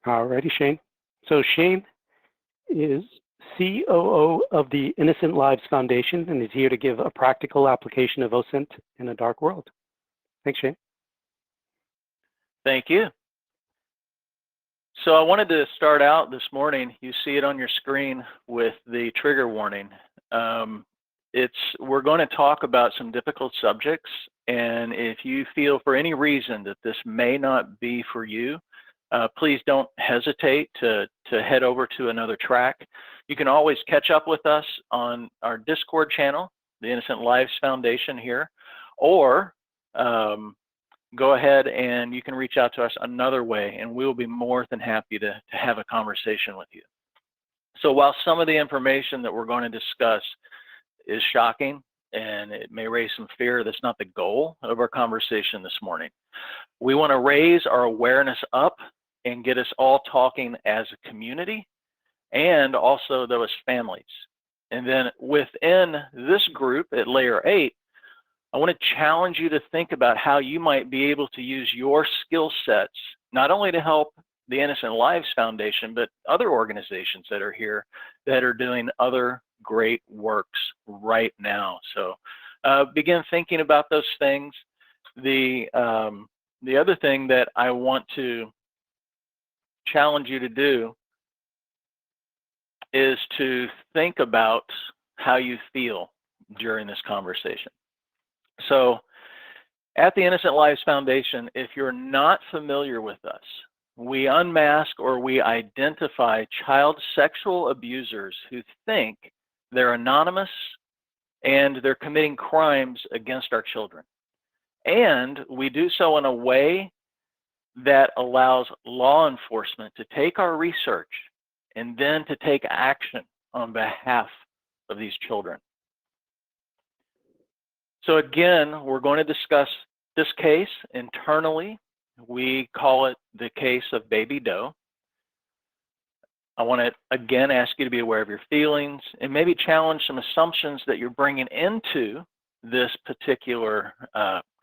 Alrighty, Shane. So Shane is COO of the Innocent Lives Foundation and is here to give a practical application of OSINT in a dark world. Thanks, Shane. Thank you. So I wanted to start out this morning, you see it on your screen with the trigger warning. We're going to talk about some difficult subjects, and if you feel for any reason that this may not be for you, please don't hesitate to head over to another track. You can always catch up with us on our Discord channel, the Innocent Lives Foundation here, or go ahead and you can reach out to us another way, and we will be more than happy to have a conversation with you. So while some of the information that we're going to discuss is shocking and it may raise some fear, that's not the goal of our conversation this morning. We want to raise our awareness up and get us all talking as a community and also those families. And then within this group at Layer 8, I want to challenge you to think about how you might be able to use your skill sets, not only to help the Innocent Lives Foundation, but other organizations that are here that are doing other great works right now. So begin thinking about those things. The other thing that I want to challenge you to do is to think about how you feel during this conversation. So at the Innocent Lives Foundation, if you're not familiar with us, we unmask or we identify child sexual abusers who think they're anonymous and they're committing crimes against our children. And we do so in a way that allows law enforcement to take our research and then to take action on behalf of these children. So again, we're going to discuss this case internally. We call it the case of Baby Doe. I want to again ask you to be aware of your feelings and maybe challenge some assumptions that you're bringing into this particular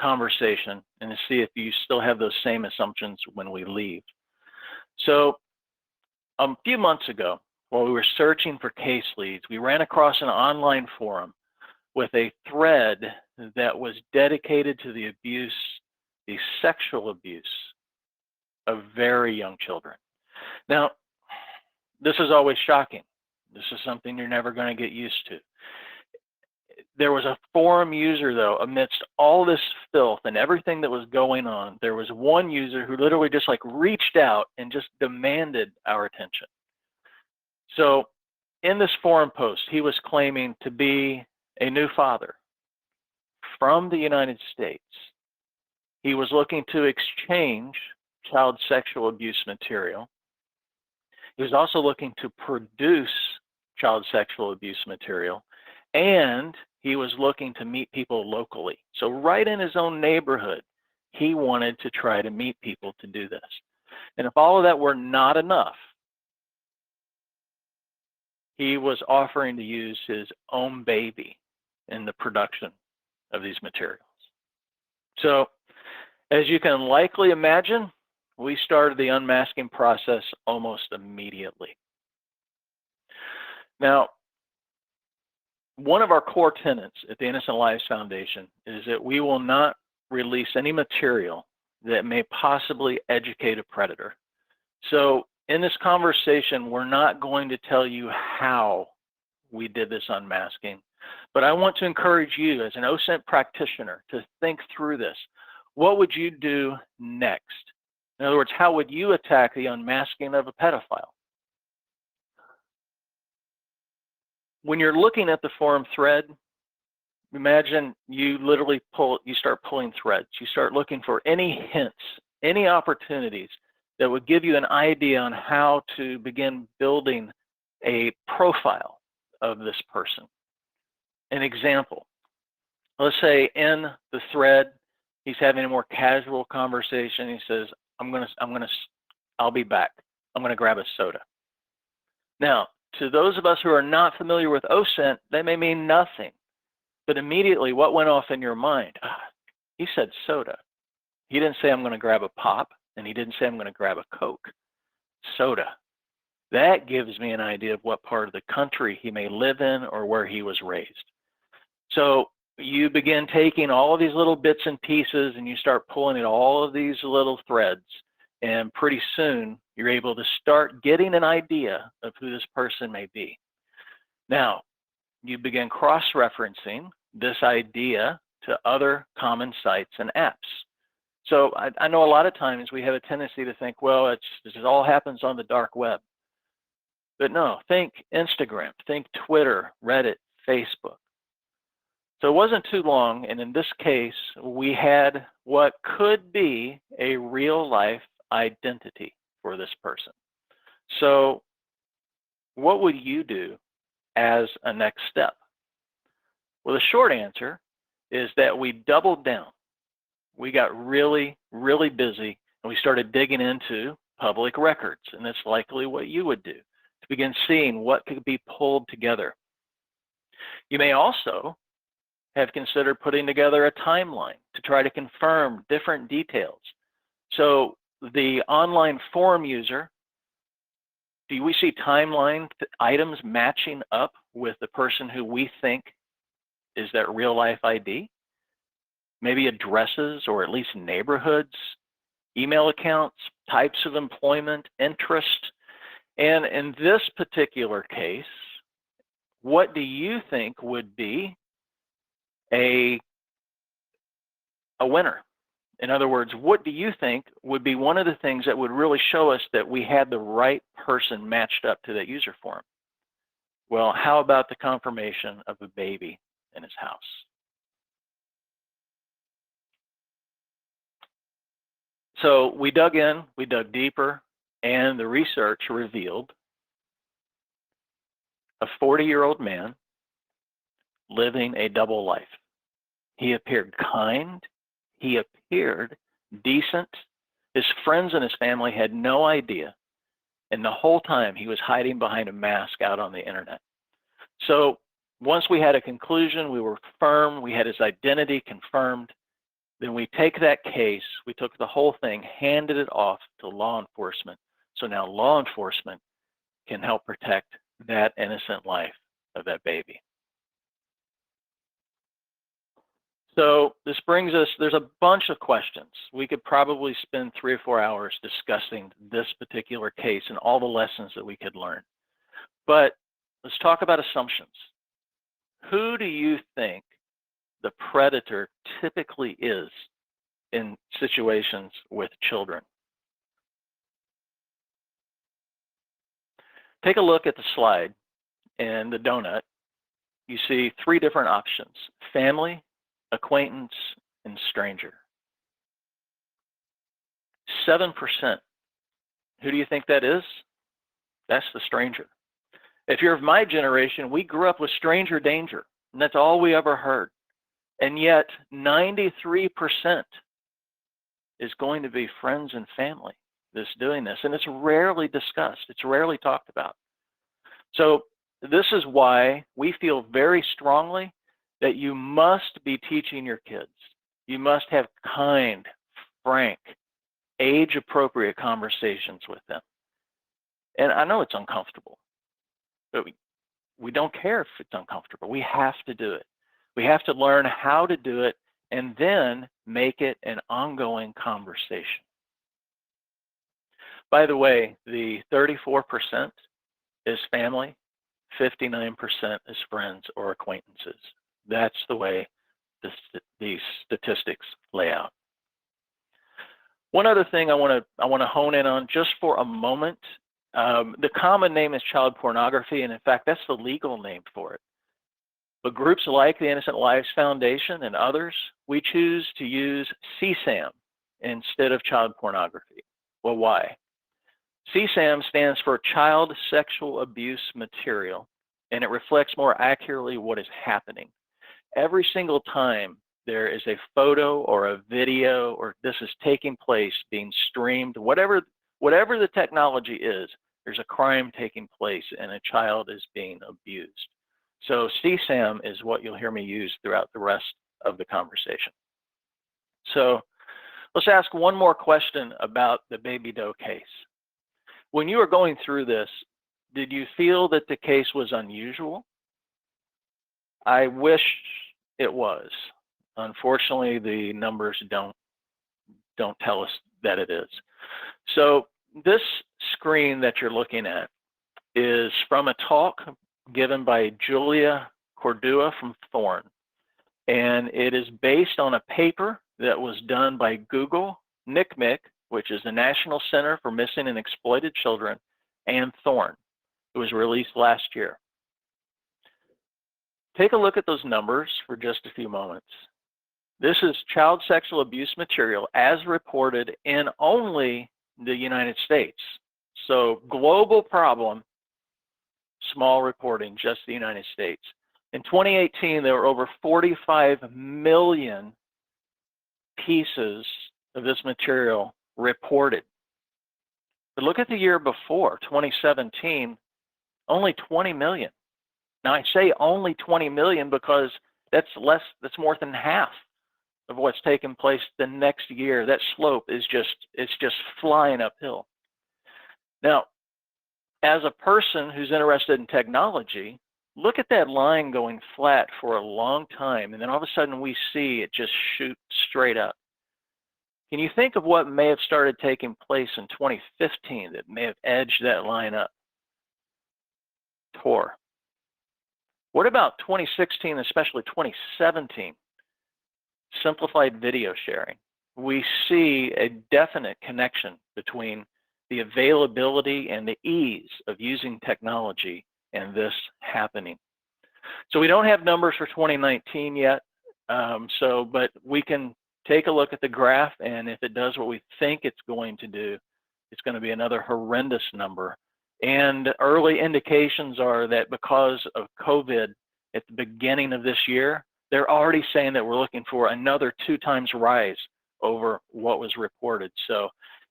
conversation and to see if you still have those same assumptions when we leave. So a few months ago, while we were searching for case leads, we ran across an online forum with a thread that was dedicated to the abuse, the sexual abuse of very young children. Now, this is always shocking. This is something you're never going to get used to. There was a forum user, though, amidst all this filth and everything that was going on, there was one user who literally just like reached out and just demanded our attention. So in this forum post, he was claiming to be a new father from the United States. He was looking to exchange child sexual abuse material. He was also looking to produce child sexual abuse material, and he was looking to meet people locally. So right in his own neighborhood, he wanted to try to meet people to do this. And if all of that were not enough, he was offering to use his own baby in the production of these materials. So as you can likely imagine, we started the unmasking process almost immediately. Now, one of our core tenets at the Innocent Lives Foundation is that we will not release any material that may possibly educate a predator. So in this conversation, we're not going to tell you how we did this unmasking, but I want to encourage you as an OSINT practitioner to think through this. What would you do next? In other words, how would you attack the unmasking of a pedophile? When you're looking at the forum thread, imagine you literally start pulling threads. You start looking for any hints, any opportunities that would give you an idea on how to begin building a profile of this person. An example, let's say in the thread, he's having a more casual conversation. He says, I'll be back. I'm going to grab a soda. Now, to those of us who are not familiar with OSINT, that may mean nothing. But immediately, what went off in your mind? He said soda. He didn't say, I'm going to grab a pop, and he didn't say, I'm going to grab a Coke. Minnesota. That gives me an idea of what part of the country he may live in or where he was raised. So you begin taking all of these little bits and pieces and you start pulling at all of these little threads, and pretty soon you're able to start getting an idea of who this person may be. Now, you begin cross-referencing this idea to other common sites and apps. So I know a lot of times we have a tendency to think, well, it all happens on the dark web. But no, think Instagram, think Twitter, Reddit, Facebook. So it wasn't too long, and in this case, we had what could be a real-life identity for this person. So what would you do as a next step? Well, the short answer is that we doubled down. We got really, really busy, and we started digging into public records, and that's likely what you would do to begin seeing what could be pulled together. You may also have considered putting together a timeline to try to confirm different details. So the online forum user, do we see timeline items matching up with the person who we think is that real life ID? Maybe addresses or at least neighborhoods, email accounts, types of employment, interest. And in this particular case, what do you think would be a winner? In other words, what do you think would be one of the things that would really show us that we had the right person matched up to that user form? Well, how about the confirmation of a baby in his house? So we dug in, we dug deeper, and the research revealed a 40-year-old man living a double life. He appeared kind, he appeared decent. His friends and his family had no idea, and the whole time he was hiding behind a mask out on the internet. So once we had a conclusion, we were firm, we had his identity confirmed, then we take that case, we took the whole thing, handed it off to law enforcement. So now law enforcement can help protect that innocent life of that baby. So this brings us, there's a bunch of questions. We could probably spend 3 or 4 hours discussing this particular case and all the lessons that we could learn. But let's talk about assumptions. Who do you think the predator typically is in situations with children? Take a look at the slide and the donut. You see 3 different options: family, acquaintance, and stranger. 7%. Who do you think that is? That's the stranger. If you're of my generation, we grew up with stranger danger, and that's all we ever heard. And yet 93% is going to be friends and family that's doing this, and it's rarely discussed. It's rarely talked about. So this is why we feel very strongly that you must be teaching your kids. You must have kind, frank, age-appropriate conversations with them. And I know it's uncomfortable, but we don't care if it's uncomfortable. We have to do it. We have to learn how to do it and then make it an ongoing conversation. By the way, the 34% is family, 59% is friends or acquaintances. That's the way these statistics lay out. One other thing I want to hone in on just for a moment. The common name is child pornography, and in fact, that's the legal name for it. But groups like the Innocent Lives Foundation and others, we choose to use CSAM instead of child pornography. Well, why? CSAM stands for Child Sexual Abuse Material, and it reflects more accurately what is happening. Every single time there is a photo or a video or this is taking place, being streamed, whatever the technology is, there's a crime taking place and a child is being abused. So CSAM is what you'll hear me use throughout the rest of the conversation. So let's ask one more question about the Baby Doe case. When you were going through this, did you feel that the case was unusual? I wish it was. Unfortunately, the numbers don't tell us that it is. So this screen that you're looking at is from a talk given by Julia Cordua from Thorn. And it is based on a paper that was done by Google, NCMEC, which is the National Center for Missing and Exploited Children, and Thorn. It was released last year. Take a look at those numbers for just a few moments. This is child sexual abuse material as reported in only the United States. So global problem, small reporting, just the United States. In 2018, there were over 45 million pieces of this material reported. But look at the year before, 2017, only 20 million. Now I say only 20 million because that's more than half of what's taken place the next year. That slope is just flying uphill. Now, as a person who's interested in technology, look at that line going flat for a long time, and then all of a sudden we see it just shoot straight up. Can you think of what may have started taking place in 2015 that may have edged that line up? Tor. What about 2016, especially 2017? Simplified video sharing. We see a definite connection between the availability and the ease of using technology and this happening. So we don't have numbers for 2019 yet, but we can take a look at the graph, and if it does what we think it's going to do, it's going to be another horrendous number. And early indications are that because of COVID at the beginning of this year, they're already saying that we're looking for another 2 times rise over what was reported. So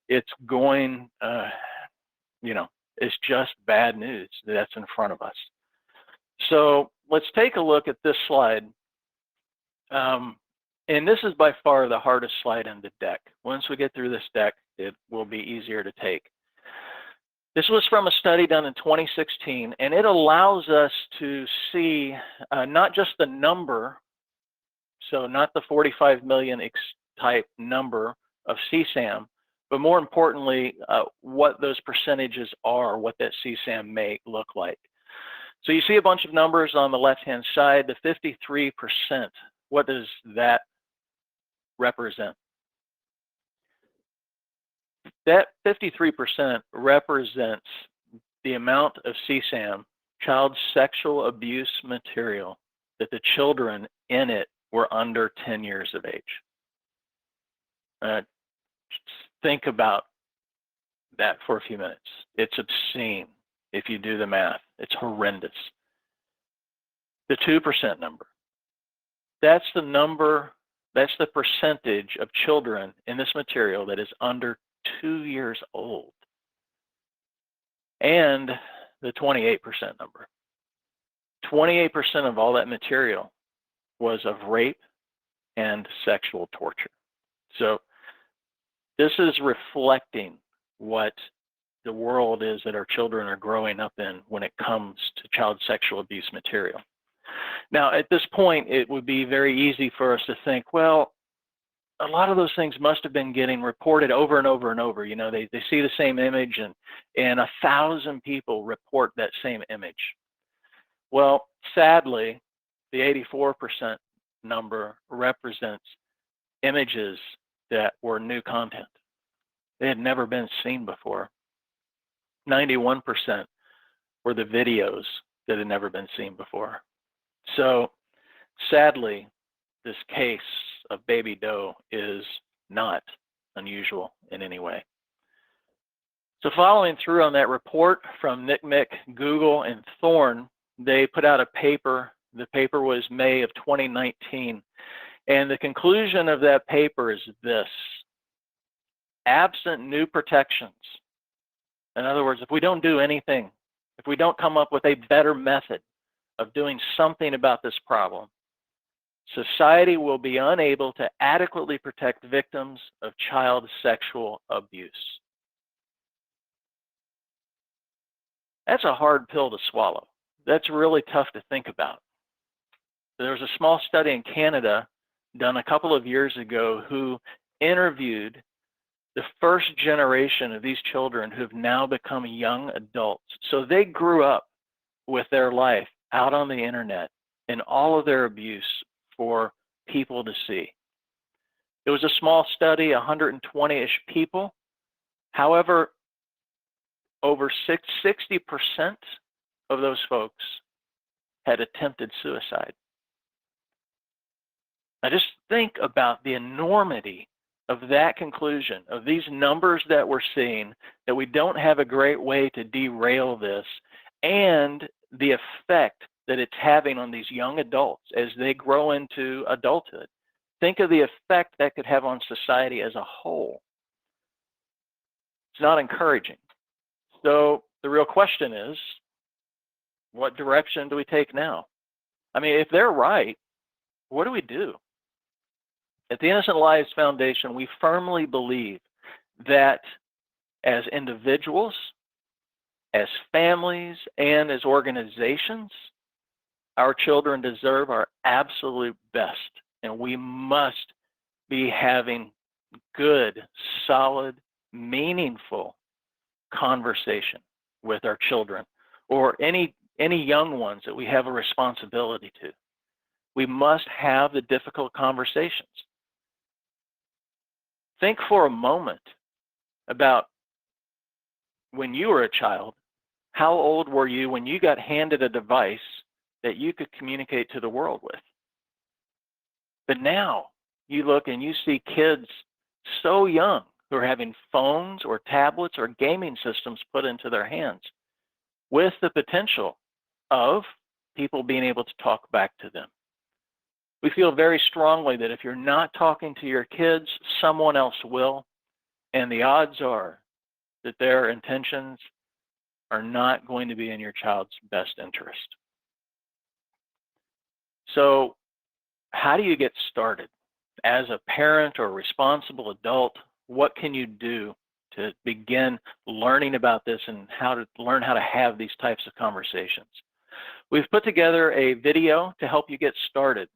it's going, it's just bad news that's in front of us. So let's take a look at this slide. And this is by far the hardest slide in the deck. Once we get through this deck, it will be easier to take. This was from a study done in 2016, and it allows us to see not just the number, so not the 45 million type number of CSAM, but more importantly, what those percentages are, what that CSAM may look like. So you see a bunch of numbers on the left-hand side, the 53%. What does that represent? That 53% represents the amount of CSAM, child sexual abuse material, that the children in it were under 10 years of age. Think about that for a few minutes. It's obscene if you do the math. It's horrendous. The 2% number, that's the number, that's the percentage of children in this material that is under 2 years old. And the 28% number. 28% of all that material was of rape and sexual torture. So this is reflecting what the world is that our children are growing up in when it comes to child sexual abuse material. Now, at this point, it would be very easy for us to think, well, a lot of those things must have been getting reported over and over and over. You know, they see the same image, and 1,000 people report that same image. Well, sadly, the 84% number represents images that were new content. They had never been seen before. 91% were the videos that had never been seen before. So sadly, this case of Baby Doe is not unusual in any way. So following through on that report from NCMEC, Google, and Thorn, they put out a paper. The paper was May of 2019. And the conclusion of that paper is this: absent new protections. In other words, if we don't do anything, if we don't come up with a better method of doing something about this problem, society will be unable to adequately protect victims of child sexual abuse. That's a hard pill to swallow. That's really tough to think about. There was a small study in Canada done a couple of years ago who interviewed the first generation of these children who've now become young adults. So they grew up with their life out on the internet and all of their abuse for people to see. It was a small study, 120-ish people. However, over 60% of those folks had attempted suicide. Now just think about the enormity of that conclusion, of these numbers that we're seeing, that we don't have a great way to derail this, and the effect that it's having on these young adults as they grow into adulthood. Think of the effect that could have on society as a whole. It's not encouraging. So the real question is, what direction do we take now? I mean, if they're right, what do we do? At the Innocent Lives Foundation, we firmly believe that as individuals, as families, and as organizations, our children deserve our absolute best, and we must be having good, solid, meaningful conversation with our children or any young ones that we have a responsibility to. We must have the difficult conversations. Think for a moment about when you were a child. How old were you when you got handed a device that you could communicate to the world with? But now you look and you see kids so young who are having phones or tablets or gaming systems put into their hands with the potential of people being able to talk back to them. We feel very strongly that if you're not talking to your kids, someone else will, and the odds are that their intentions are not going to be in your child's best interest. So how do you get started? As a parent or responsible adult, what can you do to begin learning about this and how to learn how to have these types of conversations? We've put together a video to help you get started.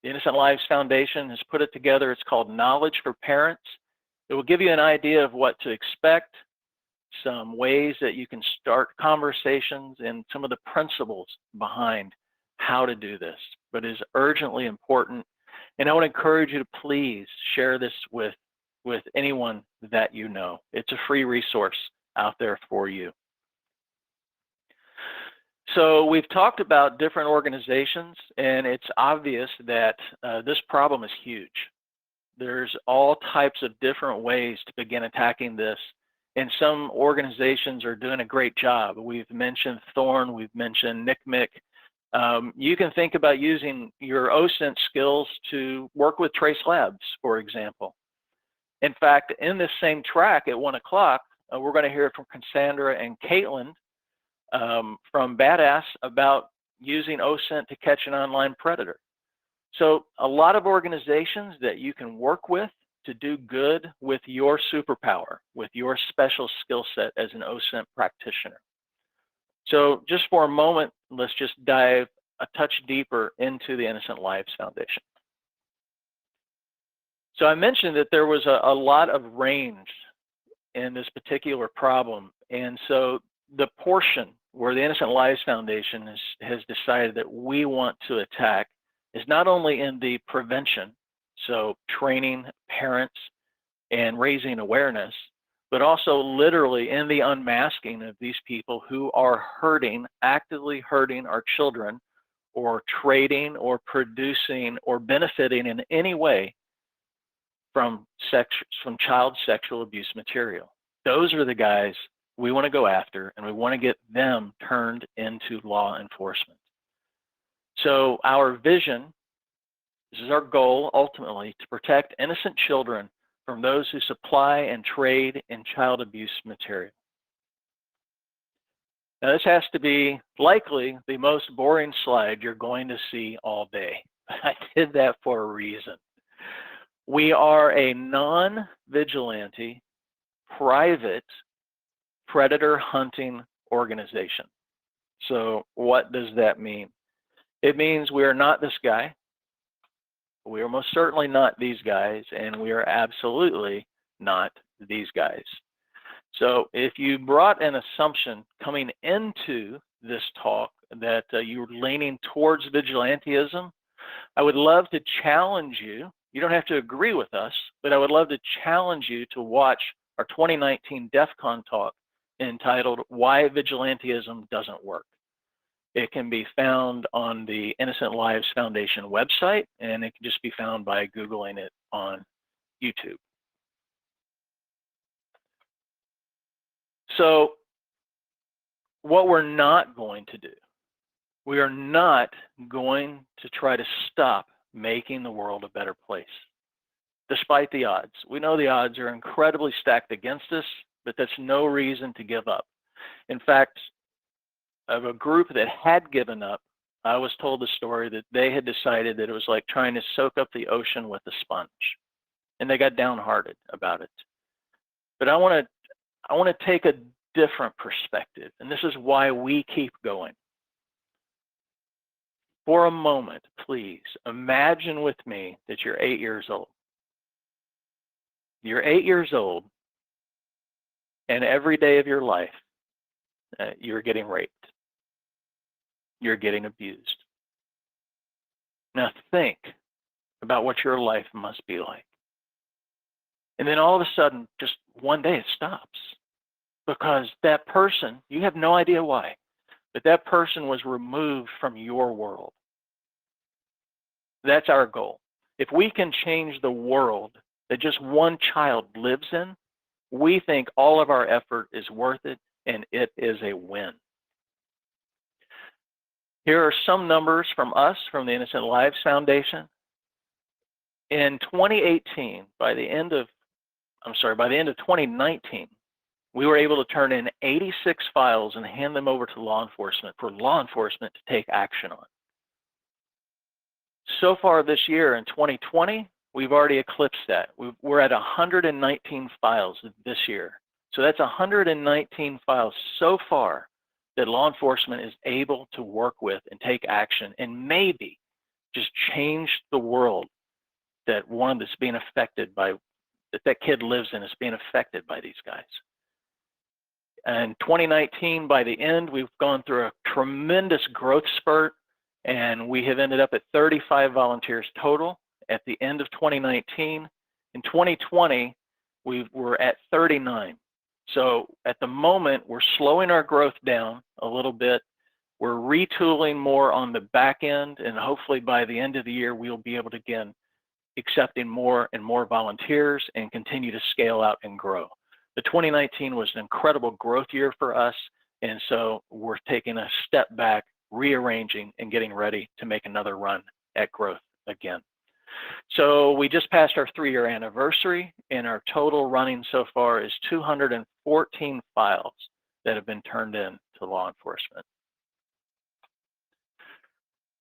The Innocent Lives Foundation has put it together. It's called Knowledge for Parents. It will give you an idea of what to expect, some ways that you can start conversations, and some of the principles behind how to do this. But it is urgently important, and I would encourage you to please share this with anyone that you know. It's a free resource out there for you. So we've talked about different organizations, and it's obvious that this problem is huge. There's all types of different ways to begin attacking this, and some organizations are doing a great job. We've mentioned Thorn, we've mentioned NCMEC. You can think about using your OSINT skills to work with Trace Labs, for example. In fact, in this same track at 1 o'clock, we're going to hear from Cassandra and Caitlin from Badass about using OSINT to catch an online predator. So a lot of organizations that you can work with to do good with your superpower, with your special skill set as an OSINT practitioner. So just for a moment, let's just dive a touch deeper into the Innocent Lives Foundation. So I mentioned that there was a lot of range in this particular problem, and so the portion where the Innocent Lives Foundation has decided that we want to attack is not only in the prevention, so training parents and raising awareness, but also literally in the unmasking of these people who are hurting, actively hurting our children, or trading or producing or benefiting in any way from child sexual abuse material. Those are the guys we want to go after, and we want to get them turned into law enforcement. So our vision, this is our goal ultimately, to protect innocent children from those who supply and trade in child abuse material. Now this has to be likely the most boring slide you're going to see all day. I did that for a reason. We are a non-vigilante, private predator hunting organization. So what does that mean? It means we are not this guy. We are most certainly not these guys, and we are absolutely not these guys. So if you brought an assumption coming into this talk that you were leaning towards vigilantism, I would love to challenge you. You don't have to agree with us, but I would love to challenge you to watch our 2019 DEF CON talk entitled Why Vigilantism Doesn't Work. It can be found on the Innocent Lives Foundation website, and it can just be found by Googling it on YouTube. So what we're not going to do, we are not going to try to stop making the world a better place, despite the odds. We know the odds are incredibly stacked against us, but that's no reason to give up. In fact, of a group that had given up, I was told the story that they had decided that it was like trying to soak up the ocean with a sponge, and they got downhearted about it. But I want to take a different perspective, and this is why we keep going. For a moment, please imagine with me that you're 8 years old. You're 8 years old, and every day of your life, you're getting raped. You're getting abused. Now think about what your life must be like. And then all of a sudden, just one day it stops. Because that person, you have no idea why, but that person was removed from your world. That's our goal. If we can change the world that just one child lives in, we think all of our effort is worth it, and it is a win. Here are some numbers from us, from the Innocent Lives Foundation. In 2018, by the end of 2019, we were able to turn in 86 files and hand them over to law enforcement for law enforcement to take action on. So far this year in 2020, we've already eclipsed that. We're at 119 files this year. So that's 119 files so far that law enforcement is able to work with and take action and maybe just change the world that one that's being affected by, that kid lives in is being affected by these guys. And 2019, by the end, we've gone through a tremendous growth spurt, and we have ended up at 35 volunteers total at the end of 2019. In 2020, we were at 39. So at the moment, we're slowing our growth down a little bit. We're retooling more on the back end, and hopefully by the end of the year, we'll be able to begin accepting more and more volunteers and continue to scale out and grow. The 2019 was an incredible growth year for us, and so we're taking a step back, rearranging, and getting ready to make another run at growth again. So we just passed our 3-year anniversary, and our total running so far is 214 files that have been turned in to law enforcement.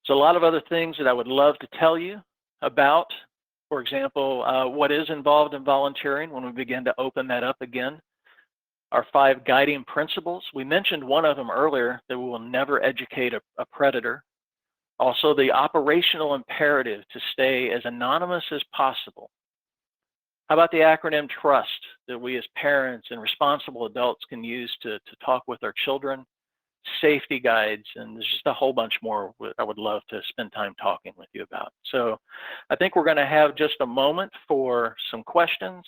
So a lot of other things that I would love to tell you about. For example, what is involved in volunteering when we begin to open that up again. Our 5 guiding principles. We mentioned one of them earlier, that we will never educate a predator. Also, the operational imperative to stay as anonymous as possible. How about the acronym TRUST that we as parents and responsible adults can use to talk with our children? Safety guides, and there's just a whole bunch more I would love to spend time talking with you about. So I think we're going to have just a moment for some questions.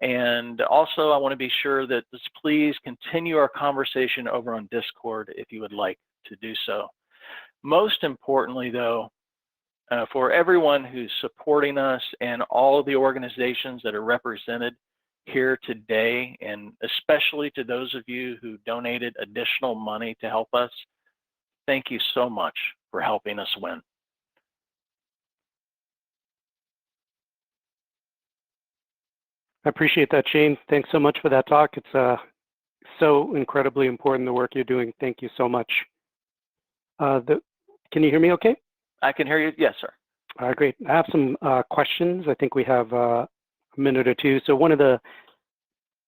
And also I want to be sure that please continue our conversation over on Discord if you would like to do so. Most importantly though, for everyone who's supporting us and all of the organizations that are represented here today, and especially to those of you who donated additional money to help us, thank you so much for helping us win. I appreciate that, Shane. Thanks so much for that talk. It's so incredibly important, the work you're doing. Thank you so much. Can you hear me okay? I can hear you. Yes, sir. All right, great. I have some questions. I think we have a minute or two. So one of the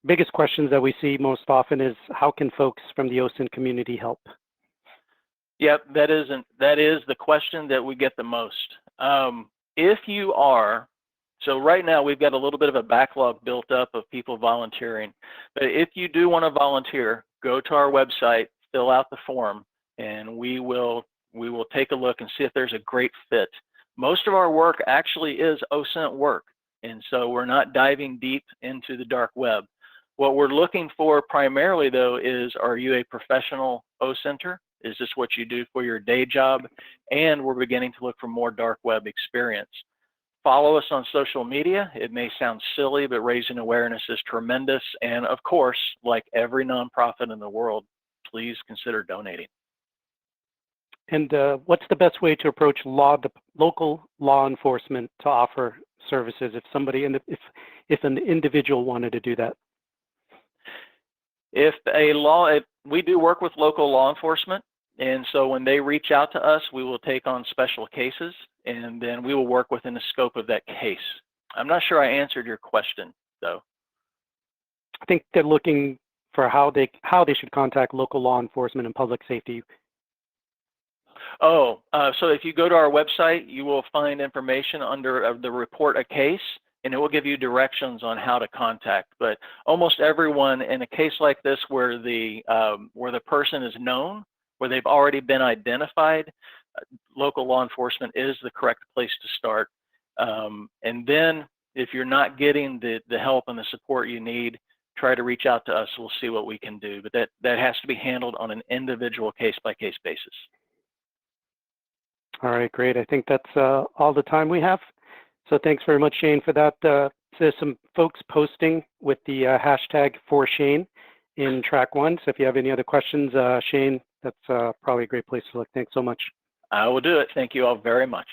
biggest questions that we see most often is, how can folks from the OSINT community help? Yep, that is the question that we get the most. If you are, so right now we've got a little bit of a backlog built up of people volunteering, but if you do want to volunteer, go to our website, fill out the form, and we will take a look and see if there's a great fit. Most of our work actually is OSINT work, and so we're not diving deep into the dark web. What we're looking for primarily, though, is, are you a professional OSINTer? Is this what you do for your day job? And we're beginning to look for more dark web experience. Follow us on social media. It may sound silly, but raising awareness is tremendous. And of course, like every nonprofit in the world, please consider donating. And what's the best way to approach local law enforcement to offer services if somebody, if an individual wanted to do that? If we do work with local law enforcement, and so when they reach out to us, we will take on special cases, and then we will work within the scope of that case. I'm not sure I answered your question, though. I think they're looking for how they should contact local law enforcement and public safety. Oh, so if you go to our website, you will find information under the report a case, and it will give you directions on how to contact. But almost everyone in a case like this where the person is known, where they've already been identified, local law enforcement is the correct place to start. And then if you're not getting the help and the support you need, try to reach out to us. We'll see what we can do. But that has to be handled on an individual case-by-case basis. All right, great. I think that's all the time we have. So thanks very much, Shane, for that. There's some folks posting with the hashtag for Shane in track 1. So if you have any other questions, Shane, that's probably a great place to look. Thanks so much. I will do it. Thank you all very much.